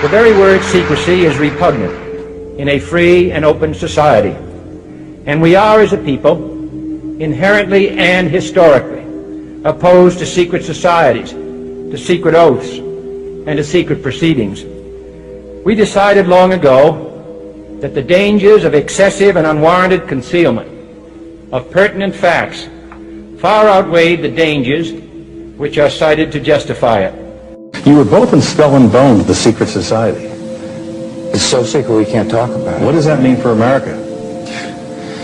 The very word secrecy is repugnant in a free and open society, and we are, as a people, inherently and historically opposed to secret societies, to secret oaths, and to secret proceedings. We decided long ago that the dangers of excessive and unwarranted concealment of pertinent facts far outweighed the dangers which are cited to justify it. You were both in Skull and Bones, the secret society. It's so secret we can't talk about it. What does that mean for America?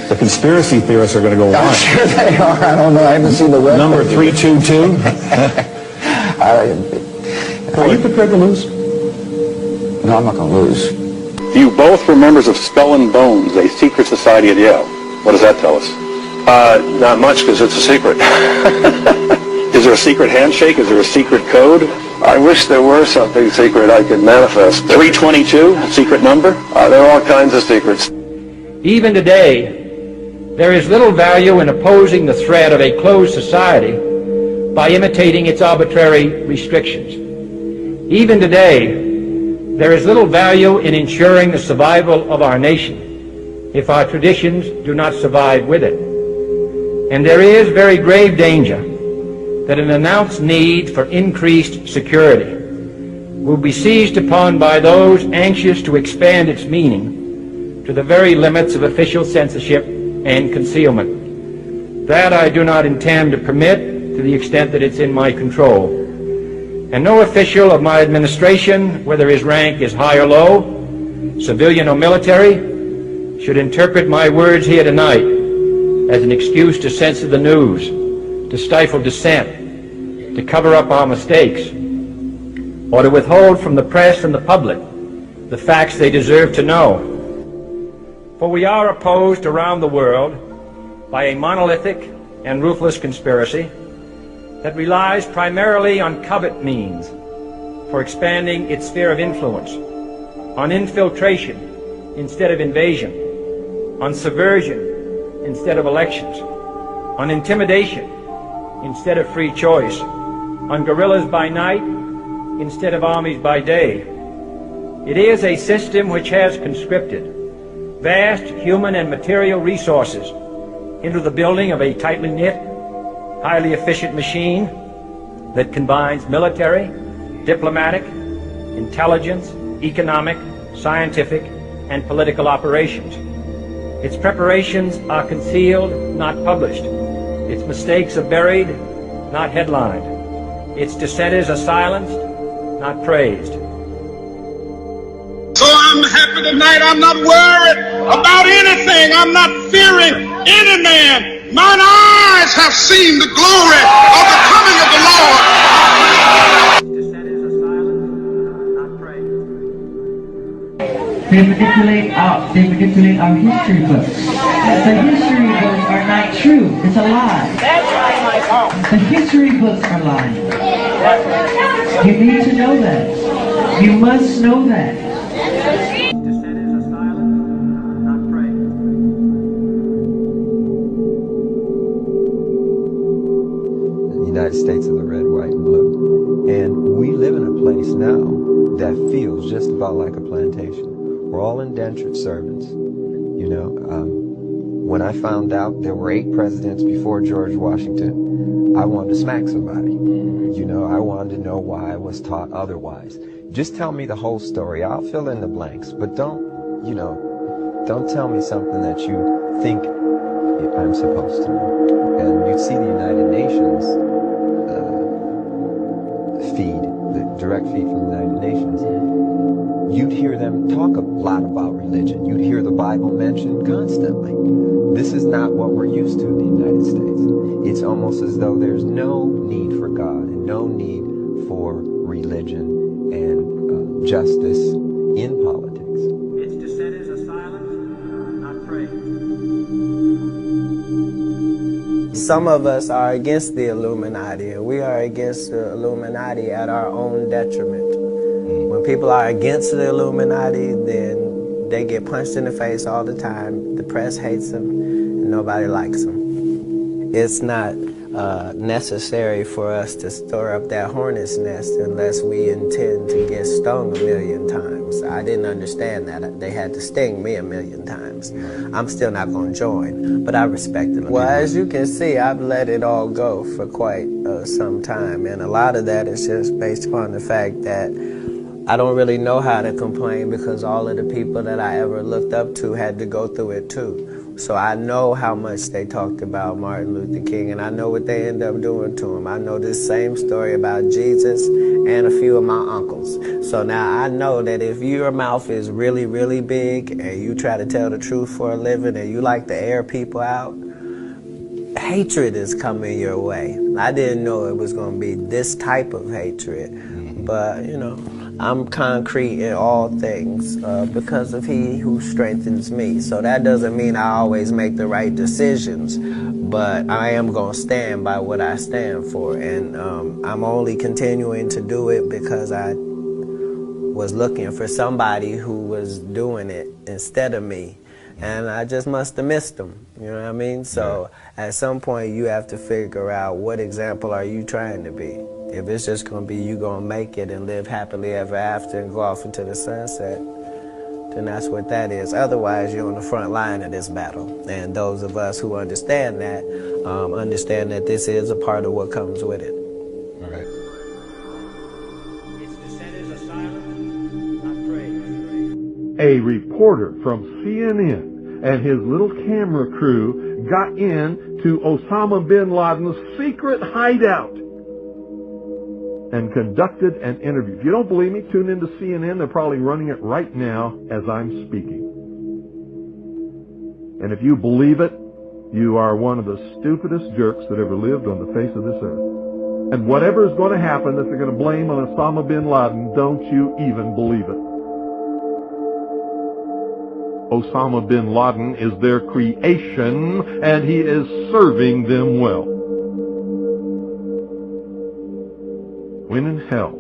The conspiracy theorists are going to go on. I'm sure they are. I don't know. I haven't seen the web. Number 322. Are you prepared to lose? No, I'm not going to lose. You both were members of Skull and Bones, a secret society at Yale. What does that tell us? Not much, because it's a secret. Is there a secret handshake? Is there a secret code? I wish there were something secret I could manifest. 322, secret number? There are all kinds of secrets. Even today, there is little value in opposing the threat of a closed society by imitating its arbitrary restrictions. Even today, there is little value in ensuring the survival of our nation if our traditions do not survive with it. And there is very grave danger that an announced need for increased security will be seized upon by those anxious to expand its meaning to the very limits of official censorship and concealment. That I do not intend to permit to the extent that it's in my control. And no official of my administration, whether his rank is high or low, civilian or military, should interpret my words here tonight as an excuse to censor the news, to stifle dissent, to cover up our mistakes, or to withhold from the press and the public the facts they deserve to know. For we are opposed around the world by a monolithic and ruthless conspiracy that relies primarily on covert means for expanding its sphere of influence, on infiltration instead of invasion, on subversion instead of elections, on intimidation instead of free choice, on guerrillas by night instead of armies by day. It is a system which has conscripted vast human and material resources into the building of a tightly knit, highly efficient machine that combines military, diplomatic, intelligence, economic, scientific, and political operations. Its preparations are concealed, not published. Its mistakes are buried, not headlined. Its dissenters are silenced, not praised. So I'm happy tonight. I'm not worried about anything. I'm not fearing any man. Mine eyes have seen the glory of the coming of the Lord. They manipulate our history books. The history books are not true. It's a lie. The history books are lying. You need to know that. You must know that. United States of the red, white, and blue. And we live in a place now that feels just about like a plantation. We're all indentured servants. You know, when I found out there were 8 presidents before George Washington, I wanted to smack somebody. You know, I wanted to know why I was taught otherwise. Just tell me the whole story. I'll fill in the blanks, but don't tell me something that you think I'm supposed to know. And you'd see the United Nations feed, the direct feed from the United Nations. You'd hear them talk a lot about religion. You'd hear the Bible mentioned constantly. This is not what we're used to in the United States. It's almost as though there's no need for God and no need for religion and justice in politics. Its dissenters are silenced, not praised. Some of us are against the Illuminati, and we are against the Illuminati at our own detriment. When people are against the Illuminati, then they get punched in the face all the time. The press hates them, and nobody likes them. It's not necessary for us to stir up that hornet's nest unless we intend to get stung 1,000,000 times. I didn't understand that. They had to sting me 1,000,000 times. I'm still not going to join, but I respect it. Well, as you can see, I've let it all go for quite some time, and a lot of that is just based upon the fact that I don't really know how to complain because all of the people that I ever looked up to had to go through it too. So I know how much they talked about Martin Luther King, and I know what they end up doing to him. I know this same story about Jesus and a few of my uncles. So now I know that if your mouth is really, really big and you try to tell the truth for a living and you like to air people out, hatred is coming your way. I didn't know it was going to be this type of hatred, but you know, I'm concrete in all things because of He who strengthens me. So that doesn't mean I always make the right decisions, but I am going to stand by what I stand for. And I'm only continuing to do it because I was looking for somebody who was doing it instead of me. And I just must have missed them, you know what I mean? So at some point you have to figure out what example are you trying to be. If it's just going to be you going to make it and live happily ever after and go off into the sunset, then that's what that is. Otherwise, you're on the front line of this battle. And those of us who understand that this is a part of what comes with it. All right. Its dissenters are silent, not praised. A reporter from CNN and his little camera crew got into Osama bin Laden's secret hideout and conducted an interview. If you don't believe me, tune into CNN. They're probably running it right now as I'm speaking. And if you believe it, you are one of the stupidest jerks that ever lived on the face of this earth. And whatever is going to happen that they're going to blame on Osama bin Laden, don't you even believe it. Osama bin Laden is their creation, and he is serving them well. When in hell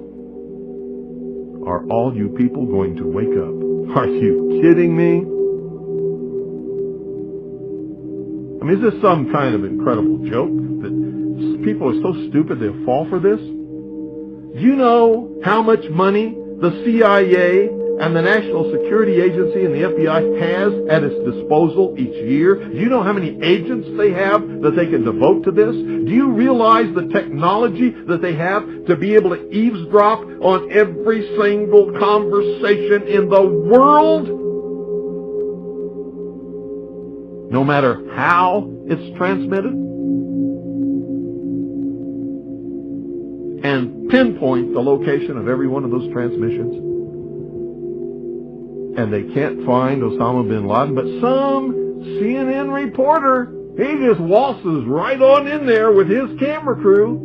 are all you people going to wake up? Are you kidding me? I mean, is this some kind of incredible joke that people are so stupid they'll fall for this? Do you know how much money the CIA and the National Security Agency and the FBI has at its disposal each year? Do you know how many agents they have that they can devote to this? Do you realize the technology that they have to be able to eavesdrop on every single conversation in the world? No matter how it's transmitted? And pinpoint the location of every one of those transmissions? And they can't find Osama bin Laden, but some CNN reporter, he just waltzes right on in there with his camera crew.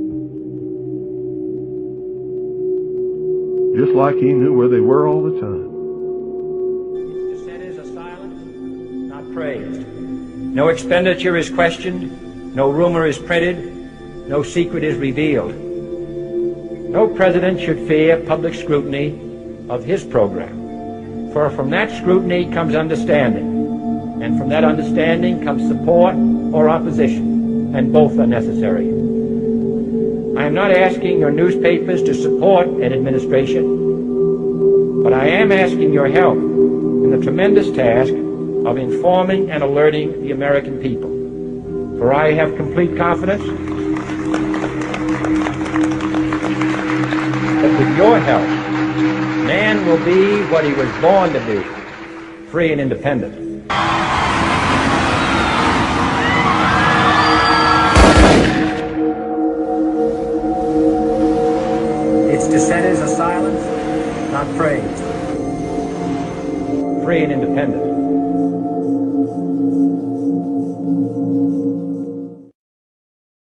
Just like he knew where they were all the time. Its dissenters are silent, not praised. No expenditure is questioned, no rumor is printed, no secret is revealed. No president should fear public scrutiny of his program. For from that scrutiny comes understanding, and from that understanding comes support or opposition, and both are necessary. I am not asking your newspapers to support an administration, but I am asking your help in the tremendous task of informing and alerting the American people. For I have complete confidence that with your help, man will be what he was born to be, free and independent. Its dissenters are silent, not praised, free and independent.